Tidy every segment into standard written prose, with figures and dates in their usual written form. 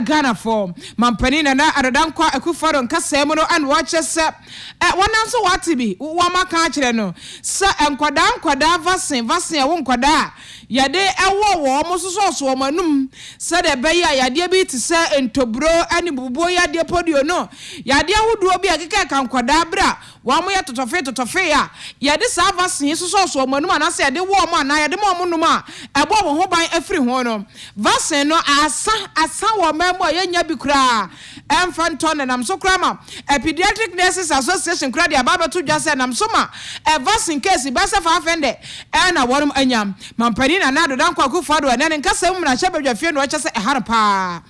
Ghana form. Mampani na Adodankwa Akufo-Addo nkasa mu no an watch se wonam so watibi wo maka akire no sa enkwada vaccine e wo nkwada yade ewo wo mo so manum sa de be ya yade bi ti se entobro ani bubuo yade podio no yade ahuduo bi akeka kan nkwada bra wa mo ya totofe ya yade sa vaccine so manum anase yade wo mo ana yade mo num a ebo wo ho ban afiri ho no vaccine no asa wo memo yenya bi kura emfanton na so krama pediatric nurses association kura dia baba to dwase na so ma vaccine case basa fa fende na worum anyam mampani na Adodankwa Akufo-Addo na nkasa mu na hyebadwa fie no kyese eharpa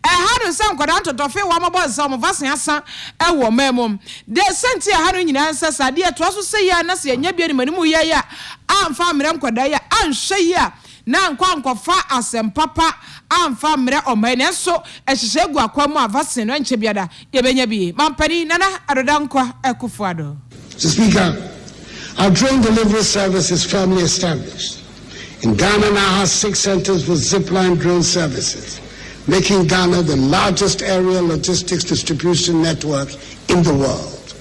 ehanu sam kwada ntotofe wa mabo sam vaccine asa ewo memo de senti ehanu nyina nsasa de to so se ya na se nya bia ni manimu ye ya amfa mrem kwada ya anhwe ya na nkwankofa asempapa amfa mre omene so ehihye gu akwamu a vaccine no nche biada ye benya bi mampani na Adodankwa Akufo-Addo. Speaker, our drone delivery service is firmly established. In Ghana now has 6 centers for zipline drone services, making Ghana the largest aerial logistics distribution network in the world.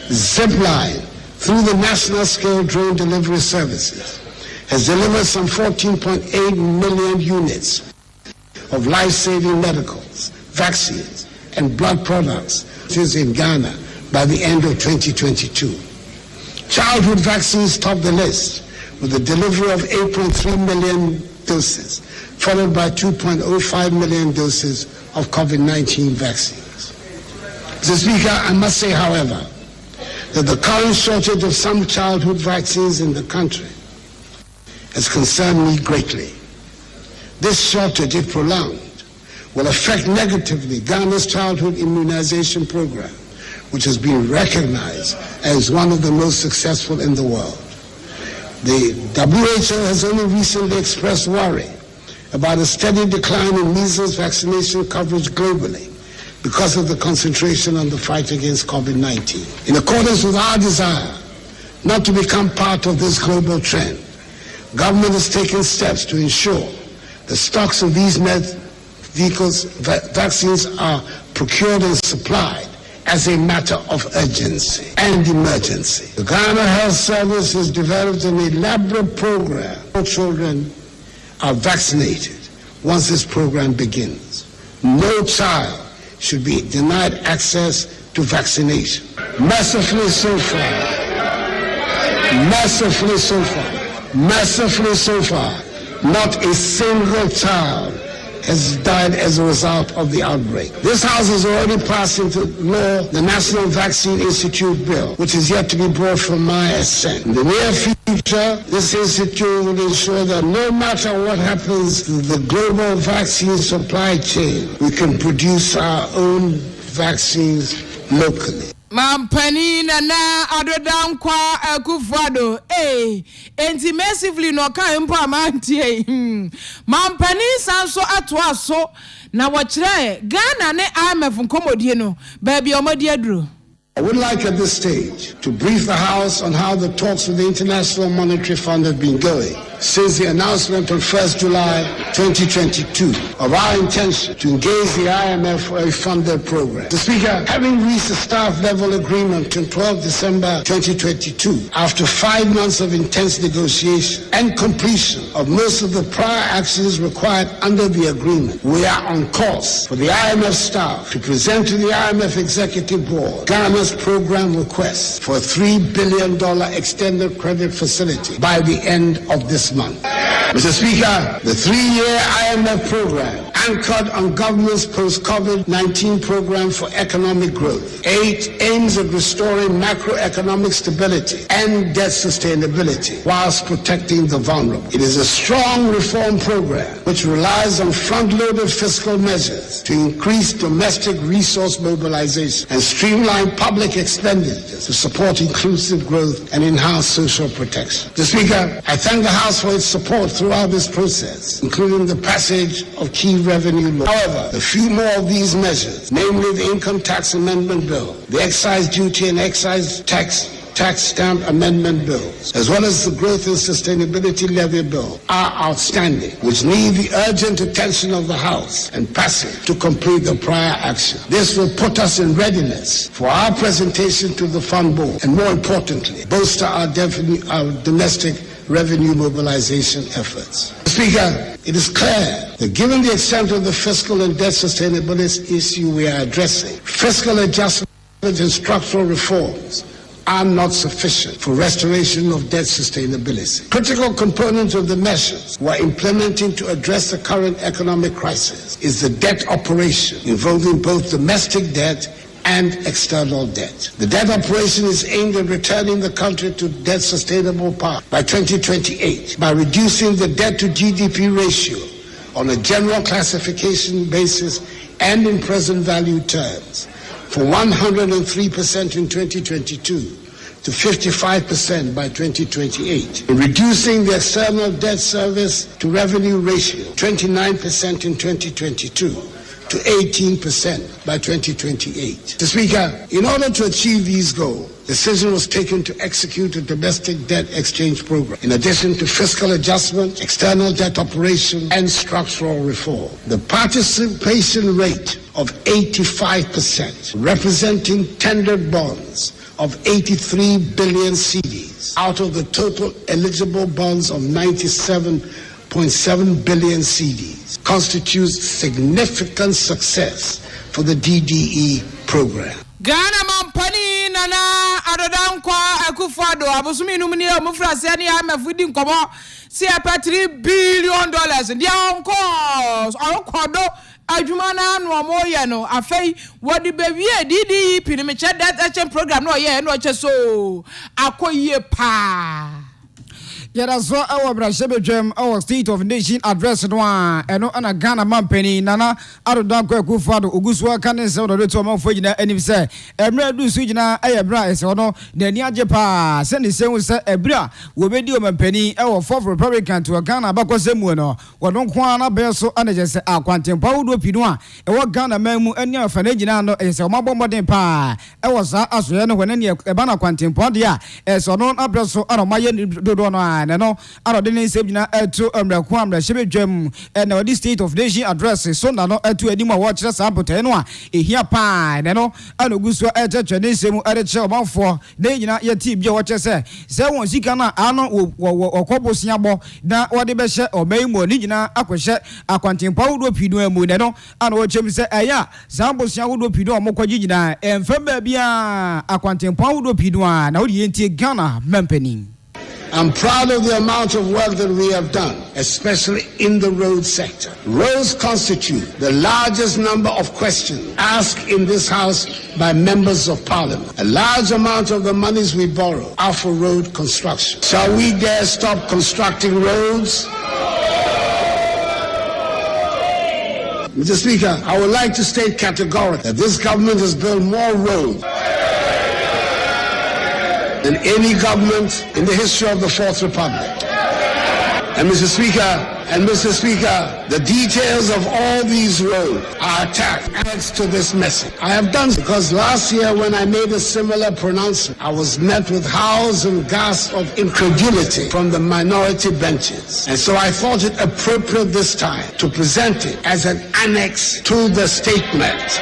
Zipline, through the national scale drone delivery services, has delivered some 14.8 million units of life-saving medicals, vaccines, and blood products in Ghana by the end of 2022. Childhood vaccines top the list with the delivery of 8.3 million doses, followed by 2.05 million doses of COVID-19 vaccines. Mr. Speaker, I must say, however, that the current shortage of some childhood vaccines in the country has concerned me greatly. This shortage, if prolonged, will affect negatively Ghana's childhood immunization program, which has been recognized as one of the most successful in the world. The WHO has only recently expressed worry about a steady decline in measles vaccination coverage globally because of the concentration on the fight against COVID-19. In accordance with our desire not to become part of this global trend, government has taken steps to ensure the stocks of these vaccines are procured and supplied as a matter of urgency and emergency. The Ghana Health Service has developed an elaborate program. All children are vaccinated once this program begins. No child should be denied access to vaccination. Mercifully so far, not a single child has died as a result of the outbreak. This House has already passed into law the National Vaccine Institute Bill, which is yet to be brought for my assent. In the near future, this institute will ensure that no matter what happens to the global vaccine supply chain, we can produce our own vaccines locally. Mampani na Adodankwa Akufo-Addo enti massively no kan mpo amantie Mampani sanso atoa so na wachire Ghana ne IMF nkomodie no baby omodi aduro. I would like at this stage to brief the House on how the talks with the International Monetary Fund have been going since the announcement on 1st July 2022 of our intention to engage the IMF for a funded program. The Speaker, having reached a staff-level agreement on 12 December 2022, after 5 months of intense negotiation and completion of most of the prior actions required under the agreement, we are on course for the IMF staff to present to the IMF Executive Board Ghana's program request for a $3 billion extended credit facility by the end of this month. Mr. Speaker, the 3-year IMF program, anchored on government's post-COVID-19 program for economic growth, aims at restoring macroeconomic stability and debt sustainability whilst protecting the vulnerable. It is a strong reform program which relies on front-loaded fiscal measures to increase domestic resource mobilization and streamline public expenditures to support inclusive growth and enhance social protection. Mr. Speaker, I thank the House for its support throughout this process, including the passage of key revenue laws. However, a few more of these measures, namely the Income Tax Amendment Bill, the Excise Duty and Excise Tax tax stamp amendment bills, as well as the Growth and Sustainability Levy bill, are outstanding, which need the urgent attention of the House and passage to complete the prior action. This will put us in readiness for our presentation to the Fund Board, and more importantly, bolster our domestic revenue mobilization efforts. Speaker, it is clear that given the extent of the fiscal and debt sustainability issue we are addressing, fiscal adjustment and structural reforms are not sufficient for restoration of debt sustainability. Critical components of the measures we're implementing to address the current economic crisis is the debt operation involving both domestic debt and external debt. The debt operation is aimed at returning the country to debt sustainable path by 2028 by reducing the debt to GDP ratio on a general classification basis and in present value terms from 103% in 2022 to 55% by 2028, reducing the external debt service to revenue ratio 29% in 2022 to 18% by 2028. Mr. Speaker, in order to achieve these goals, decision was taken to execute a domestic debt exchange program. In addition to fiscal adjustment, external debt operation, and structural reform, the participation rate of 85%, representing tendered bonds of 83 billion cedis out of the total eligible bonds of 97.7 billion cedis, constitutes significant success for the DDE program. Ghana Mampani Nana Adodankwa Akufado Abusumi Numini Mufra Sani Amafudi Nkomo see $3 billion. The uncles are Kodo Ajumana no moya no afei what the baby DDE Pinimicha that action program no yeah no so akoye pa. Yada so our Brashebe our State of Nation address no eno ana Ghana Mampani Nana Adodankwa Akufado Ogusua Kane se do to amafo gina anim se emra du su gina ayebra ese ono na ni age pa se ni se se ebra wo bedi o Mampani e wo fourth Republican to Ghana bakosemu no wodon kwa na be so anaje se akwantempa wodo pinu a e wo Ghana mamu ani afana gina no e se o mabomboden pa e wo sa asoye no hwane ne e ba na kwantempa de a e so no abreso ano maye dodo no no arodene sebina eto amraku amrahye bedwam na odi State of Nation address so na no eto anim a wo kire sampote no a ehia pa no anoguso etetwe ne semu ereche omanfo na nyina yati bia wo kire se won sika na ano okobosia bo na wode be hye omaimo ni nyina akohye akwantempa wodo pidu amu ne no ano wo chem se eya sambosia wodo pidu omokwaji nyina emfa ba bia akwantempa wodo pidu a na wodi yenti Ghana Mampani. I'm proud of the amount of work that we have done, especially in the road sector. Roads constitute the largest number of questions asked in this House by members of Parliament. A large amount of the monies we borrow are for road construction. Shall we dare stop constructing roads? Mr. Speaker, I would like to state categorically that this government has built more roads than any government in the history of the Fourth Republic. And Mr. Speaker, the details of all these roads are attached to this message. I have done so because last year when I made a similar pronouncement, I was met with howls and gasps of incredulity from the minority benches. And so I thought it appropriate this time to present it as an annex to the statement,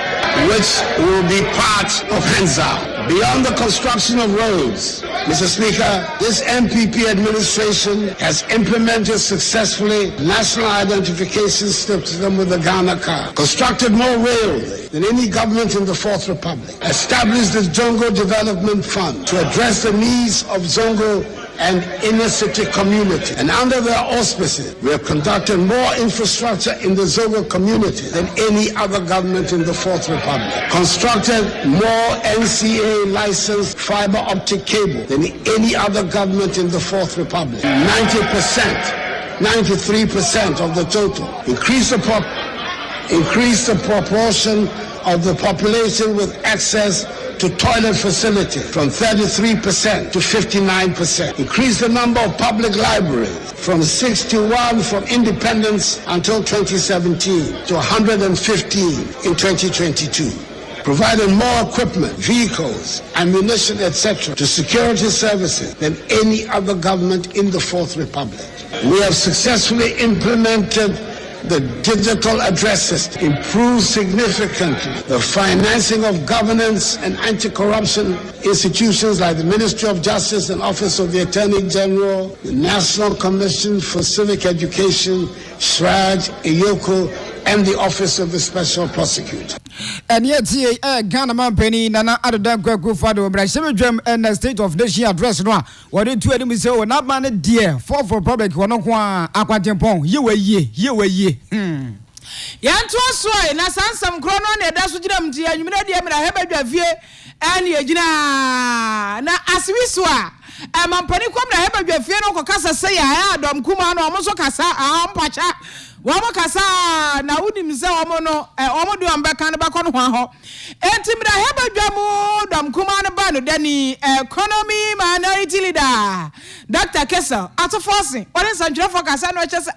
which will be part of Hansard. Beyond the construction of roads, Mr. Speaker, this MPP administration has implemented successfully national identification system with the Ghana card, constructed more railway than any government in the Fourth Republic, established the Zongo Development Fund to address the needs of Zongo and inner city community. And under their auspices, we have conducted more infrastructure in the Zongo community than any other government in the Fourth Republic. Constructed more NCA licensed fiber optic cable than any other government in the Fourth Republic. 93% of the total. Increase the proportion of the population with access to toilet facility from 33% to 59%. Increase the number of public libraries from 61 from independence until 2017 to 115 in 2022. providing more equipment, vehicles, ammunition, etc. to security services than any other government in the Fourth Republic. We have successfully implemented the digital address system, improved significantly the financing of governance and anti-corruption institutions like the Ministry of Justice and Office of the Attorney General, the National Commission for Civic Education, SRAJ, EYOCO, and the Office of the Special Prosecutor. And yet, Ghana man penny Nana Adodan Kwakufado, Brashim and the State of Nation address. No, what did two enemies say? Not man, dear, for public, one of one, Aquatimpon, you were ye. Yan to us, and I sent some chronon, that's what I'm doing. You know, I have a view, and you know, as we saw. I'm on Panicom, I have a funeral Casa say, I had Kuman, almost Casa, Pacha. Wamakasa na udi mzee omono omodu ambeka na bakon hwaho entimra heba dwamu dam kuma na banu dani economy minority leader Dr. Kase atoforce wone sanjira focus na chese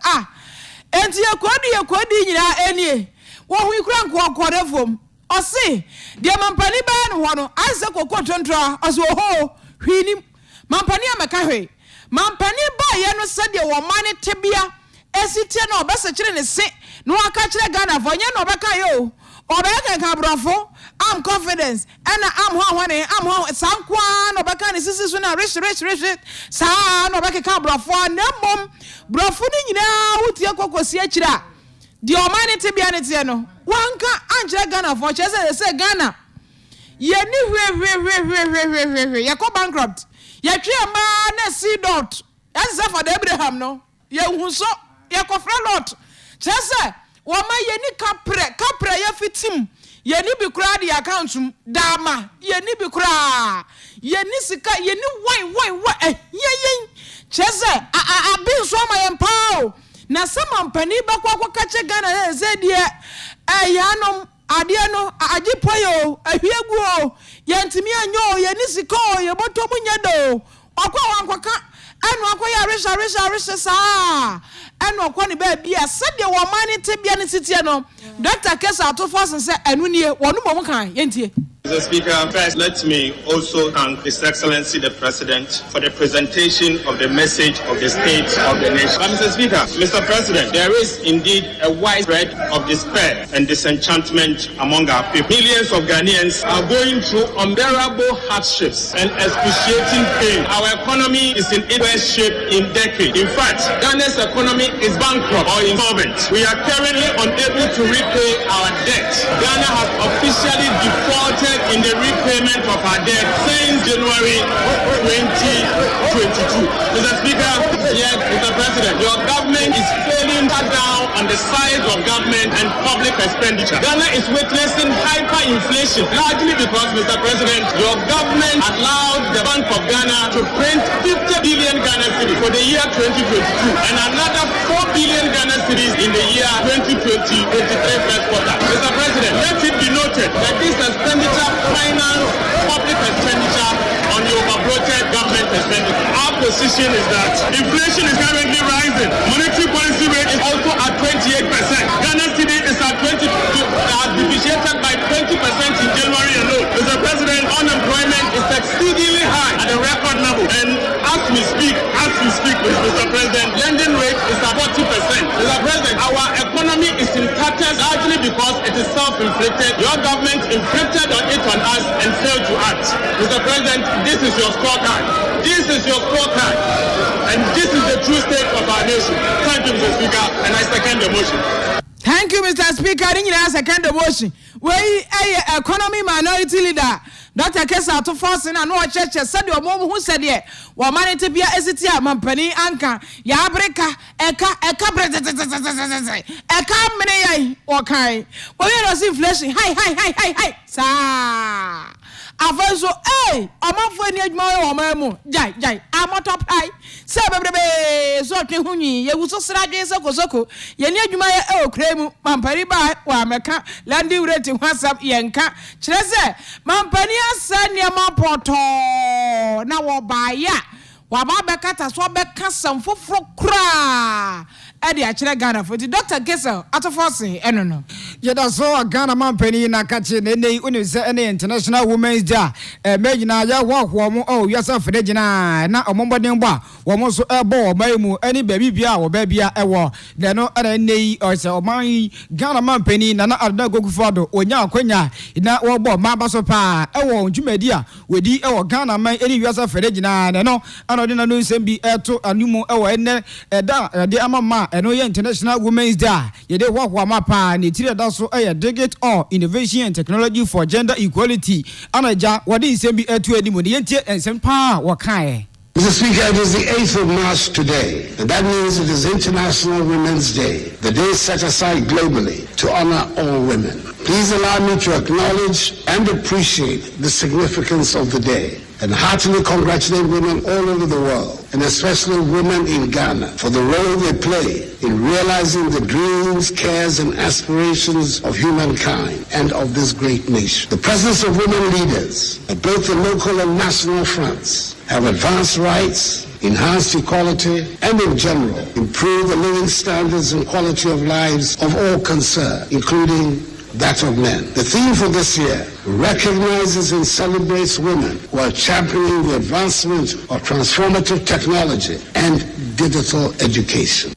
enti ekodi nyina enie wo hu ikura nkokorefom osi de mampani ba no ho no ase kokotontra oso ho hwini mampani ameka hwe mampani ba ye no sede wo mane tebia esitie no obese kire ne se no aka kire Ghana for nya no obeka yo obeka ka brofo am confidence and am ho sankwa no obeka ne sisi so na rich sa no obeka ka brofo na mom brofo ni nyina wutie kokosi akira di omanity bia ne tie no wanka anjire Ghana for chese se Ghana ye ni hwe ye ko bankrupt ye twa ma na C dot that's for Abraham no ye hu so ye kofra lot chese wo ma ye ni kapre ye fitim ye ni bi kura di account dama ye ni bi kura ye ni sika ye ni wine ye chese a bin so ma ye mpao na sama mpani bakwa kwa kache Ghana ze die yanom ade no agipoyo ahwiegu o ye ntimi anyo ye ni sika o ye boto munya do akwa wankwaka anu akoya risha sa anu akoni ba bia sede wo mani tebia ne titie no Dr. Kase atoforce say anu nie wonu mo kan yentie. Mr. Speaker, first let me also thank His Excellency the President for the presentation of the message of the state of the nation. But Mr. Speaker, Mr. President, there is indeed a widespread of despair and disenchantment among our people. Millions of Ghanaians are going through unbearable hardships and excruciating pain. Our economy is in its worst shape in decades. In fact, Ghana's economy is bankrupt or insolvent. We are currently unable to repay our debt. Ghana has officially defaulted in the repayment of our debt since January 2022. Mr. Speaker, yes, Mr. President, your government is failing cut down on the size of government and public expenditure. Ghana is witnessing hyperinflation, largely because, Mr. President, your government allowed the Bank of Ghana to print 50 billion Ghana cedis for the year 2022 and another 4 billion Ghana cedis in the year 2023 first quarter. Mr. President, let it be noted that this expenditure finance public expenditure on the overbloated government expenditure. Our position is that inflation is currently rising. Monetary policy rate is also at 28%. Ghana cedi is at depreciated by 20% in January alone. Mr. President, unemployment is exceedingly high at a record level. And as we speak, Mr. President, lending rate is at 40%. Mr. President, our economy is in tatters largely because it is self-inflicted. Your government inflicted it on us and failed to act. Mr. President, this is your scorecard. This is your scorecard. And this is the true state of our nation. Thank you, Mr. Speaker, and I second the motion. Thank you, Mr. Speaker. I second the motion. We a economy minority leader. Dr. Kase atoforce na no church said your mom who said ye wa mane te bia esitia mampani anka ya abreka eka mene yai okai we no inflation hi sa avanso amafo ni adwuma wo mamu jai amotop high se bebrebe so twe hunyi ye wuso sradwe sokosoko ye ni adwuma ye okramu mampani ba wa meka landi ureti whatsapp yenka kirese mampani asania mapoto na wo ba ya wa ba bekata so beka samfoforo kra e de akire Ghana for the Dr. Gesel atoforse eno no yeda so Ghana man pani na kache ne nei uni se ene International Women's Day megina ya wo mo o yasa fede gina na omombodin bo wo mo so ebo o mai mu eni baby bia wo ba bia ewo de no ene nei o se o man Ghana man pani na Arda Gogufado onya akonya na wo bo ma ba so pa ewo ntwumadi a wedi ewo Ghana man eni yasa fede gina ne no anode na no sembi eto anumu ewo ene da de amama eno ye International Women's Day yede wo ma pa ne tire da so Digit All Innovation and Technology for Gender Equality anaja wadi sembi etu edi mu ne yentie ensem pa wakae. Mr. Speaker, it is the 8th of March today, and that means it is International Women's Day, the day set aside globally to honor all women. Please allow me to acknowledge and appreciate the significance of the day and heartily congratulate women all over the world, and especially women in Ghana, for the role they play in realizing the dreams, cares, and aspirations of humankind and of this great nation. The presence of women leaders at both the local and national fronts have advanced rights, enhanced equality, and in general, improved the living standards and quality of lives of all concerned, including that of men. The theme for this year recognizes and celebrates women who are championing the advancement of transformative technology and digital education.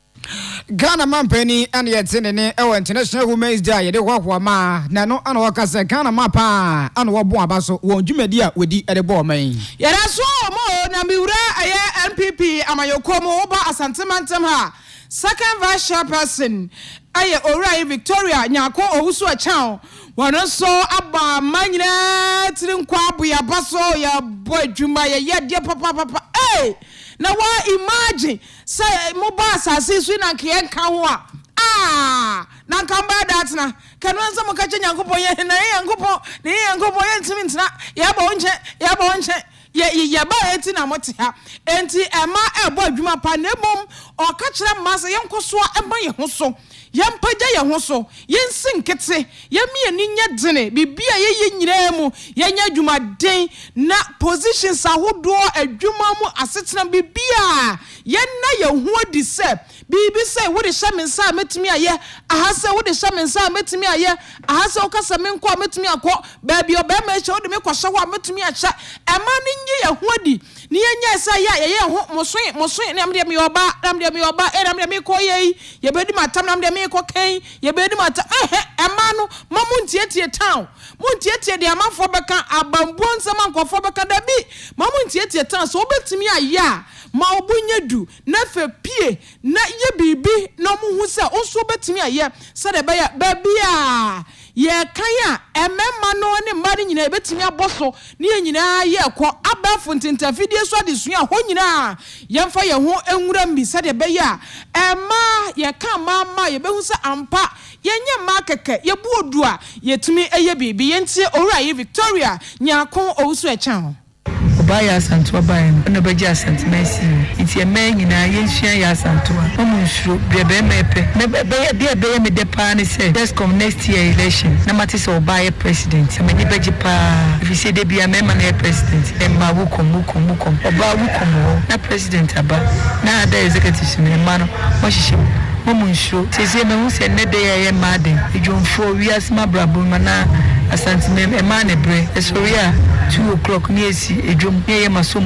Ghana man penny and yet in International Women's Day, the walk ma, Nano and Wakasa, Ghana mapa, and Wabuabaso, won't you media with the edible main? Yet I saw more Namura, a NPP, Amayokomo, Oba, Asantamantam ha. Second vice chairperson, Aye Ora Victoria, Nyako, Osu a chow. One so abba manyina trinkwabu ya baso ya boy juma ya dia papa eh na wa imagine say mobasa asisi na kiyen ka ho na kamba that na kanu nsa mo ka nyankopon ye na nyankopon ye ntimi ntina ya ba onche ye ba enti na mote ha enti ema ebo adwuma pa na mom o ka kire masa yenkoso ema ye ho so Yampaja ya hoso yensin kete yemi eninya dene bibia ye nyina mu yenya adwumaden na positions ahodo adwuma mu asetena bibia yenna ye ho adi se bibi se wo de hye mensa metimi aye ahase wo de hye mensa metimi aye ahase wo kasa menko metimi akọ ba bi obema hye wo de me kwhye wo metimi acha ema ne nye ye ho adi ni yenya sa ya ye ho mosoe na mde me oba na mde me ko ye ye bedi matam na mde me ko kan ye bedi matam ema no mamuntie town muntie de amafo beka abambo nsam ankofo beka da bi mamuntie town so obetimi aye a ma obunya du na fe pie na ye bibi na mu hu se onso betimi aye se de ba bia ye kan a emema no ne mari nyina ebetimi aboso ne nyina ye ko abafo ntintafidie so de sua ho nyina yemfa ye ho enwura mbi se de be ya ema ye kan mama ye behu se ampa yenye ma keke ye buodu a yetumi eye bibi yentie owura ye Victoria nyakon owusu echa ho Baya Santua Bayan, no Baja Sant Messi. It's a man in a Yensia Santua. Omushu, Bebe Mepe. Dear me the pan said, let's come next year election. Namatis or by a president. I mean, Bajipa, if you say they be a member president, and Mawukom, or Bawukom, not president, but now there is executive in a man, Moshishim. Momushu, says him who said, Nede, I am mad. You don't for we are smart brabumana, a sentiment, a man, a break, a soria. 2 o'clock near see a drum near Masum.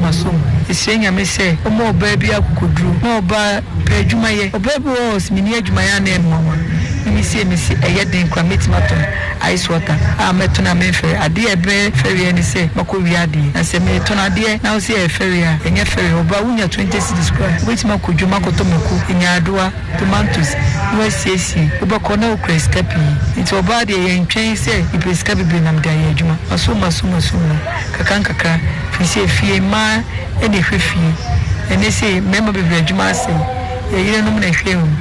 The saying I may say, oh, more baby, I could do more by Pejumay, or baby was Minia Jumayan and Mama. Me say, a yet didn't commit matter. Ice water, I met on a mefe, a dear bear ferry and say, Makoviadi, and say, Metona dear, now say a ferry, and your ferry, or Baunia 26 square, which Makujumako Tomoko, in Yadua, tomatoes, USCC, Ubacono Cres Capi. It's a body and train say, if it's Capi Benam Diajuma, Masuma. Kakankaka, if you say fee ma, and if and they say, member of the Juma say, you don't know film.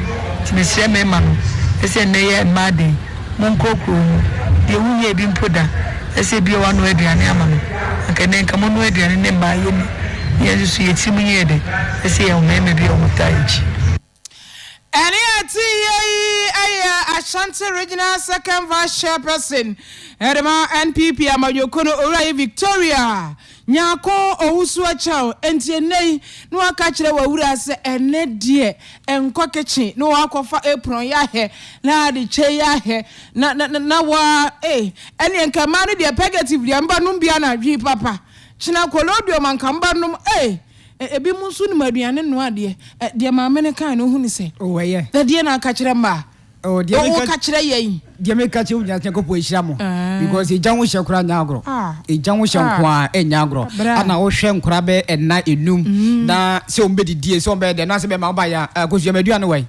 To Miss Memano, they say, Naya and Maddy, Monko, the Unia being put down. They say, be one way, Diana, and can then come on with the name by you. Yes, you see, it's him. They say, oh, maybe be on the Ashanti Regional Second Vice Chairperson Edema NPP Amayokono Ora Victoria Nyako Owusu Achao Entienei no aka kire wawura se ene die enko kechi no akofa apron ya he na de che ya he na wa ene enkama no de pegative de amba no bia na dwi papa china kolodio mankamba no ebi munsu ni maduane no ade de maame ne kan no hu ni se oye da de na aka kire ma de aka kire yen de me ka kire unya ko po ehira mo because ejanwo hye nya agro ejanwo hye nko enya agro ana wo hwe nkora be enna enum na se ombedidie se ombe de na se be ma ba ya kosu maduane wai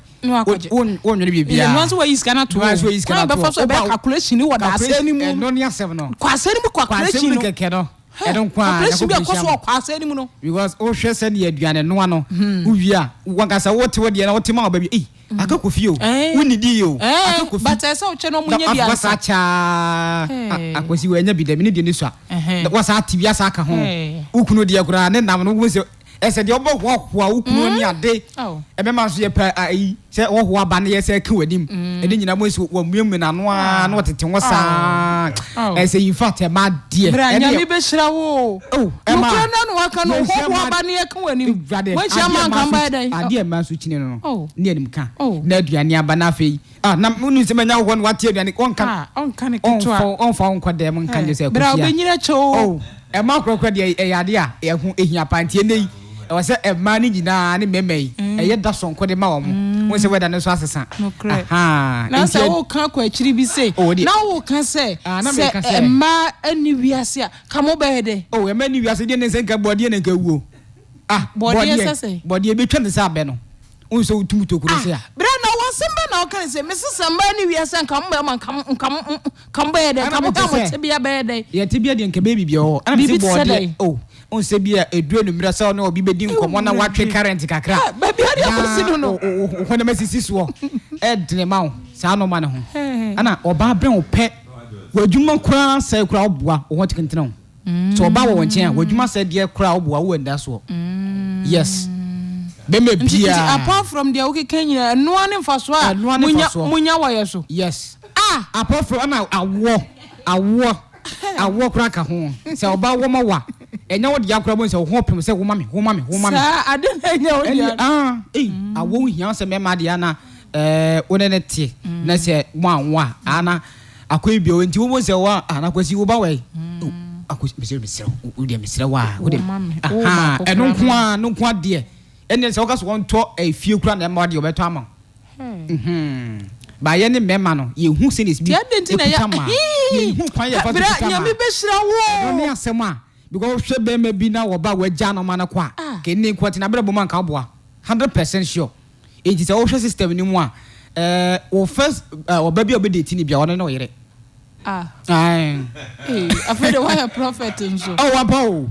won nwene bibia no so we is kana to ba fa so be calculation ni wada ase ni mu no ni asem no kwase ni mu calculation no keke no kwa na ko bi so kwase ni mu no because wo hwe se ne aduane no ano uwia wankasa wote wode na wote ma ba bi akakofio unidi yo akakofi but ese o che no munye bia wasa cha akosi wanya bi de me ne de ni so wasa ati asa aka ho ukunu de akura ne nam no wo se ese de obo ho ukunu ni ade ebe ma so ye pa ai se wo ho aba ne ye se ka wadim ede nyina mo so wo muemu na no a no tete wo sa ese in fact e ma de enya mi be hira wo e ma no aka no ho aba ne ye ka wadim wo hia man kan ba dai ade e ma so chine no ne anim ka na aduane aba na afei na munu se manya ho no wate aduane on kan kitwa on fa on kwade mun kan je se ko bra obenyira cho e ma krokro de e yade a e hu ehia pantie nei e wa se e ma ni nyina ne memei e ye da sonko de ma wo mo se weda ne so asesa na se wo kan kwa chiri bi se na wo kan se se ma ani wiase a kamo be de e ma ni wiase de ne se nka bode ne nka wuo bode be twa ne se abe no on so utum to kuro se a bra na wo semba na o kan se me se ma ni wiase nka mo kam be de kamo ka mo tebia be de ye tebia de nka be bibia ho ana se bode on se bia eduro no mira sa no obi be di nkomo na watwe current kakra ba bia de akosi no ho na masisi so edne ma ho sa no ma ne ho ana oba bren o pe wadwuma kura sa kura oboa o ho tikentena ho so oba wo nchen a wadwuma sa de kura oboa wo nda so yes beme bia apart from the okay Kenya no one in faso a munya wa yeso yes apart from ana awo kura ka ho se oba wo ma wa enya wo dia kura bo se ho pem se wo mame sa ade na enya wo dia awo hia se me ma dia na one ne tie na se wanwa ana akoy bi o nti wo se wa ana kwasi wo ba we akoy misira wo dia misira wa wo dia eno nko a de ene se wo ka so won to afie kura na ma de obeto ama ba ye ne mema no ye hu se ne bi ye hu kwan ye fa bra nyame be hira wo no ne asem a because hwe be ma bi na wo ba wagya no ma na kwa ke ne kwati na bra bo man ka boa 100% sure it is a social system ni mu a o first o ba bi obedeti ni bia wo no yere afraid of why prophet nso wapo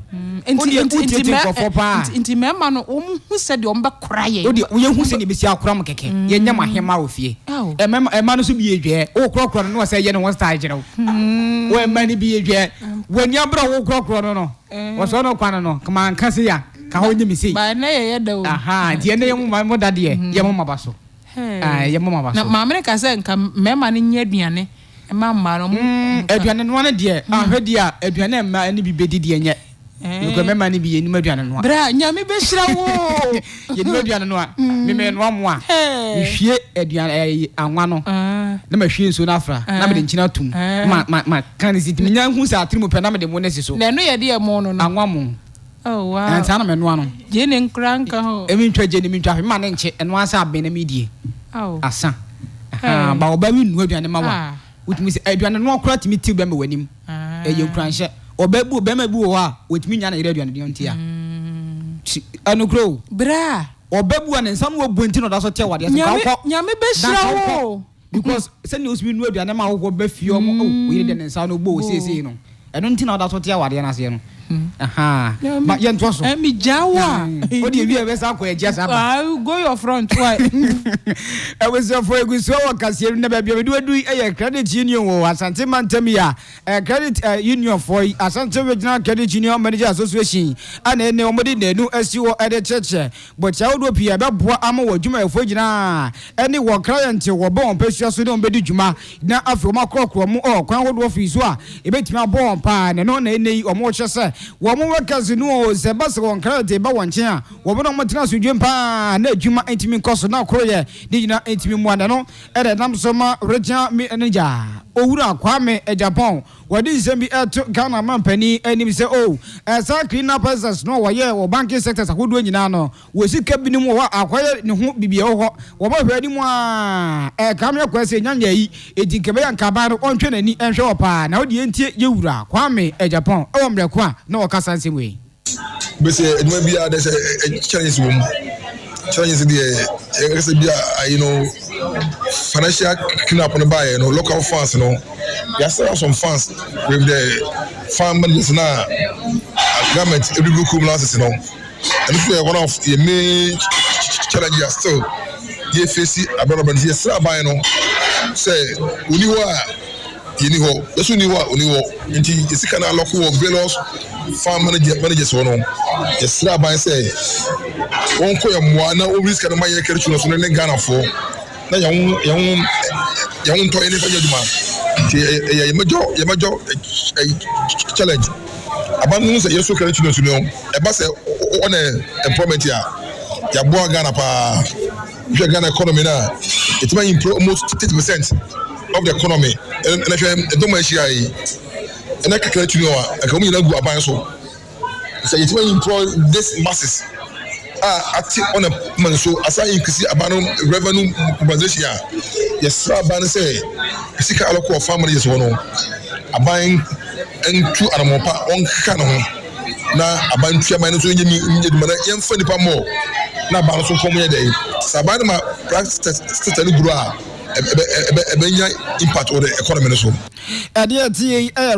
inti mema no hu se de ombe kora ye odi ye hu se ne besi akora m keke ye nya mahema ofie ema no so bi edwe o krokro no se ye no one star gire wo ema ni bi edwe wanya bra wo krokro no wo so no kwana no kama nka se ya ka ho nyimi sei ba na ye da wo die ne ye mo dade ye mo mabaso ye mo mabaso na maamre ka se nka mema ni nya aduane mama no aduane no ne de ahwedi a aduane ma ne bi bedidi enye nuko mema ne bi eni aduane no bra nyame be hira wo ye ni aduane no a me no amo a hwie aduane anwa no na ma hwie nso na afra na me de nchina tum ma kan sit me nya hu sa atrimu pe na me de mo nesi so na no ye de mo no anwa mo wow ansa na me no ano je ne nkranka ho emi ntwa je ne mi ntwa ma ne nche eno asa abe na mi die asa ba oba mi nu aduane ma wa wotumi se aduane no okra timi ti be me wanim ye nkranhye obabu be ma bu wo a wotumi nya na yere aduane de ontia anukro bra obabu an nsam wo bonti no da so tie wade se ka ko nyame be hira wo because send you usbi nu aduane ma wo be fie o yere de nsam no bo sese no eno nti na da so tie wade na se no aha ma yento so me jawa o de wi e be sa ko e jasa ba go your front why e we say for eguso wo kase na ba bia du e credit union wo Asante Mantami a credit union for Asante Regional Credit Union Manager Association ana ene o modi nenu asiwo e de cheche but ya wodo pia be boa ama wo dwuma efo gina ene wo client wo bon pesua so ne on bedi dwuma na afi ma krokro mu kwan wodo office a e betimi abon pa ne no na ene o mo chese wo mo workers no se bas won client ba won chen a wo bo no mo tena so dwum pa na dwuma entimi nkoso na kroye ni gina entimi mu ana no e de nam so ma regional manager owura kwame Japan wadi zembi eto Ghana mampani enim se esa clean up process no waye wo banking sector sakodo nyina no wo sika binim wo akwaye ne ho bibie ho wo ba hwani mu a kamya kwase nyanya yi edinkebe yankaba no ontwe nani enhwe wo pa na wodi entie yewura kwame Japan ewo mreko a na wo kasa nsemwe bese eduma bia there's a challenges wom challenges there you know financial cleanup on the buy, local funds, there are still some funds with the farm managers now, government, every group classes, and this is one of the main challenges still. The FAC, about here, Saba, say, Uniho, that's Uniho, into Sikka local velos, farm managers, the Saba say, one coin, one risk of my character, so then Ghana for. Na young to any for your major challenge. Abandon say yes, so can you know a bus on employment here. Yabua Ghana pa Ghana economy now. It may improve almost 30% of the economy. And if I don't mind, and I can let you know, I come in and go about so. So it may improve this masses. Active on a man so as I increase about revenue compensation. Yes, Rabban say, Sikka local family is one. A buying and 2 animal on canon. Now, a buying 3 minus in the young funny more. Now, balance from here day. Sabana practice to grow. Impact on the economy so.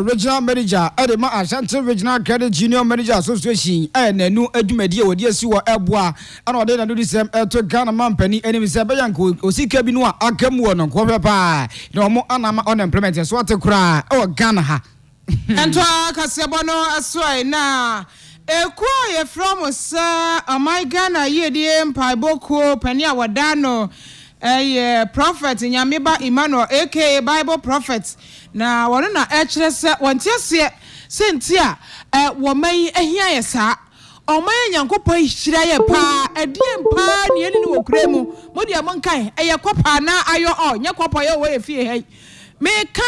Regional manager Edema Ashanti Regional Credit Union Manager Association new edumedi we dey si wo eboa ana dey na do this to Ghana mampani enemy say bayanko osika bi no akamu no ko pepa na omo anama unemployment so atekura Ghana ha ento akasebo no asoi na ekuo ye from sir amai Ghana ye dey mpaiboko pani awadano prophet Nyameba Emmanuel aka Bible prophet na wona na ekire se wontiase sentia woman ehia yesa oman Nyankopon hira ye pa edie pa ne ni wokure mu modi amonkan kopa na ayo nyakopa ye wo efie hei me ka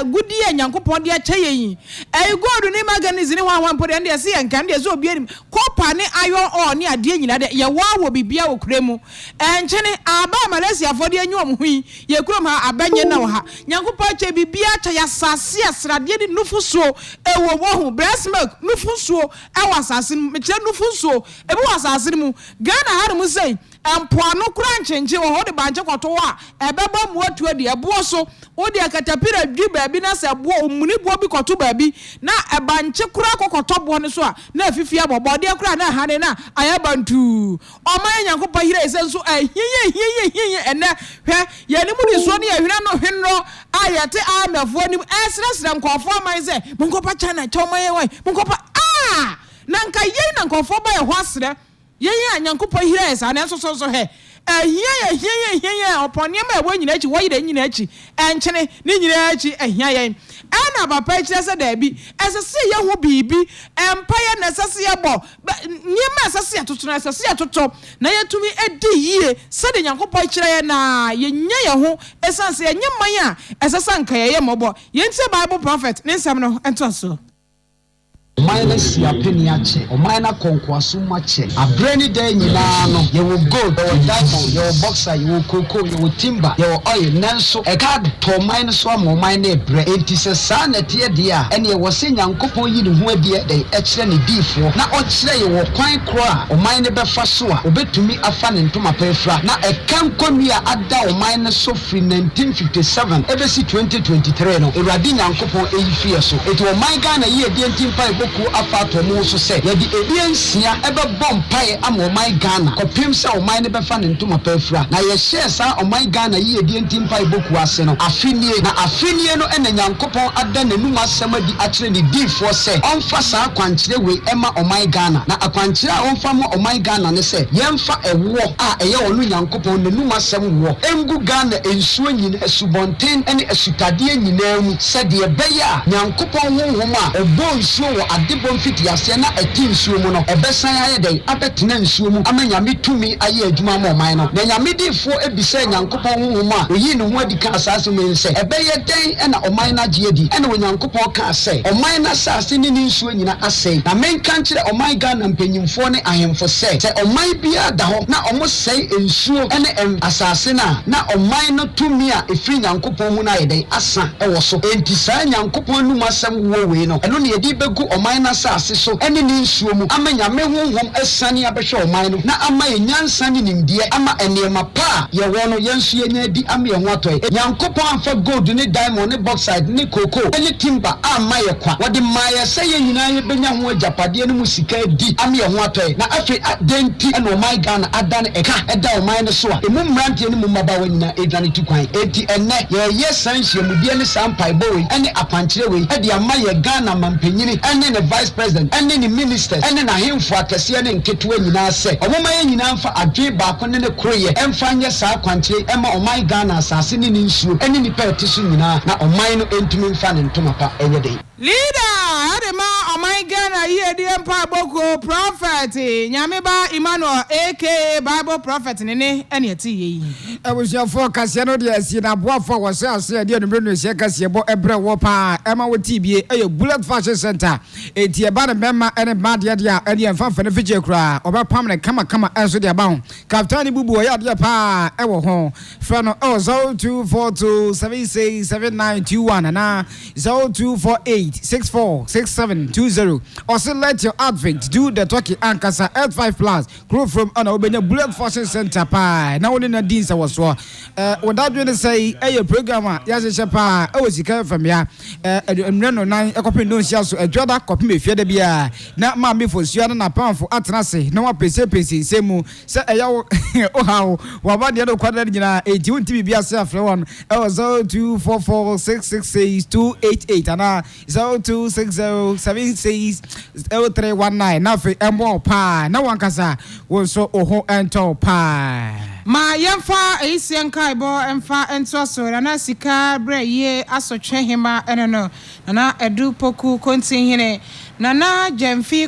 gudi Nyankopon de ache yin godu ni maganize ni wan pode de se yankan de so obi kopa ne ayo ne ade nyina de ye wo bibia wokure mu enchene aba Malaysia fode anyom hui ye kurom ha abanye na wo ha Nyankopon che bibia cha ya sase asrade ni nufuso ewo wo hu breast milk nufuso ewa sase me che nufuso ebi wasase mu Ghana ha mu sei empoano kura nchenche wo hode banje kwato a ebeba mu atu de ebo so wo de akatapira dwi baabi na se bo omuni bo bi kwato baabi na ebanche kura kokoto bo ne so a na afifi abobo de kura na hane na ayabantu oman Nyankopon hire ese so hiye ene hwe ye ni mu ni so ne ahwira no hwenro ayete amafo ni esresre nkofo man se munkopa chana choman ye wan munkopa nanka ye na nkofo ba ye ho asre ye Nyankopon hira esa na so he ehia opone ma ewo nyina echi wo yire nyina echi enchene ni nyina echi ehia ye ana papa echi se da bi esese ye ho bibi empire na esese ye bo nyima esese atoto na esese atoto na yetumi edi yie se de Nyankopon kire ye na ye nya ye ho esanse ye nyeman a esese nka ye mobo ye ntie Bible prophet ne nsam no ento so minus ya peniache o minor konkwaso mache abrani day nyina no ye wo gold ye wo diamond ye wo boxer ye wo cocoa ye wo timber ye wo oil nanso e ka to minus so mo minor bre enti se sa na tie dia ene ye wo se Nyankopon yi ne ho abie de e kire ne difo na o kire ye wo kwan kro a o minor be fa so a obetumi afa ne ntoma pefra na e kan konu a ada o minor so free 1957 ebesi 2023 no Ewurade Nyankopon e yi fie so eti o man Ghana yi e die ntimpa boku afa to mu so se ye di ebiensia ebebom pae am oman Ghana kopim se oman ne befa ne ntoma pafura na ye share sa oman Ghana yi edi entim pae boku ase no afinie na afinie no ene Nyankopon ada nanum asem adi akire ne difo se onfa sa akwankyere we ema oman Ghana na akwankyere a onfa mo oman Ghana ne se yemfa ewo a eye onu Nyankopon nanum asem wo engu Ghana ensuo nyine esubonten ene esutade nyina mu se de beya Nyankopon honhom a ebo nsuo wo adebom fiti ase na ati nsuo mu no ebesan aye den abetena nsuo mu amanyame tumi aye adwuma ma oman no na nyame difo ebisa Nyankopon honhom a oyi ne ho adika asase mu se ebeye den ena oman na gye di ena Nyankopon ka ase oman na asase ni nsuo nyina ase na menka nkire oman Ghana mpanyimfo ne ahemfo se oman bia da ho na omo sei nsuo ene asase na oman no tumi a efiri Nyankopon mu na yeden asa ewo so enti sa Nyankopon nu masem wo we no eno ne yedi begu oman na asase so ene ni nsuo mu amanyame honhom esane abehwe oman no na ama yenyansa ne nimdie ama enema pa ye wo no yensu yenya di ama ye ho atoy Nyankopon amfa gold ne diamond ne bauxite ne cocoa ene timber ama ye kwa wode maye se ye nyina ye benya ho agapade ne mu sika di ama ye ho atoy na afi denti ene oman Ghana adan eka eda oman ne so a emu mrantie ne mu maba wanyina edwane tukwan enti enne ye sanhye mudie ne sampai boy ene apankyere we ede ama ye Ghana mampanyini ene ne vice president ene ne ministers ene na hemfo akese ne nketo nyina se omoma ye nyina mfa adwe baako ne kroye emfa nye saa kwankyere ema oman Ghana asase ne nsuo ene ni pete so nyina na oman no entumi mfa ne ntoma pa enye dey leader adema oman Ghana ye die mpa boko prophet nyameba Emmanuel aka Bible prophet ne ene ati yi Ebusiafo kase no de asi na boafo wo se ase de numre no se kase bo ebre wo pa ema wo tibie eye bullet fashion center enti e ba ne mema ene ba de de a ene emfa fa ne fije kura oba pam ne kama enso de ba ho captain bubu ya de pa e wo ho fra no 0242767921 na 0248646720 also let your advent do the talking ankasa L5 plus grow from ana obenya bullet fashion center pa na woni na dinsa was so without you say program ya se pa e Sikka FM ya emre no nan ekope no sia so adwada kope me fie da bia na ma me fo sua na panfo atenase na wa pese semu se eya o hawo wa ba de no kwada nyina enti wonti bibia se afre won 0244666288 ana 0260760319 na fe embo pa na wankasa won so oho ento pa ma yemfa esienka ibo emfa ento so na sika breye asotwe hema ene no na edu poku kontin hene na jemfi